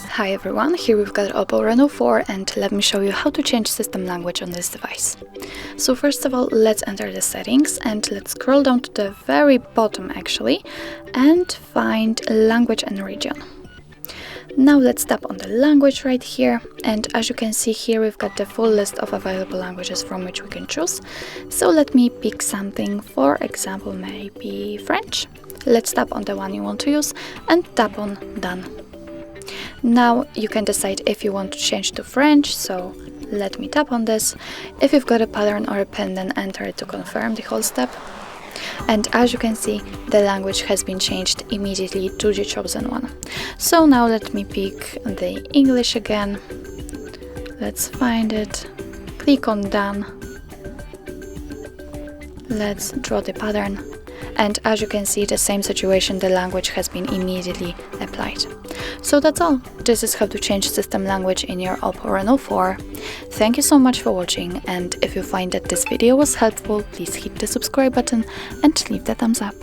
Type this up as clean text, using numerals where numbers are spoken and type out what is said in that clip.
Hi everyone, here we've got OPPO Reno4 and let me show you how to change system language on this device. So first of all, let's enter the settings and let's scroll down to the very bottom actually and find language and region. Now let's tap on the language right here, and as you can see here we've got the full list of available languages from which we can choose. So let me pick something, for example maybe French. Let's tap on the one you want to use and tap on Done. Now you can decide if you want to change to French, so let me tap on this. If you've got a pattern or a pen, then enter it to confirm the whole step. And as you can see, the language has been changed immediately to the chosen one. So now let me pick the English again. Let's find it. Click on Done. Let's draw the pattern. And as you can see, the same situation, the language has been immediately applied. So that's all. This is how to change system language in your OPPO Reno4. Thank you so much for watching, and if you find that this video was helpful, please hit the subscribe button and leave the thumbs up.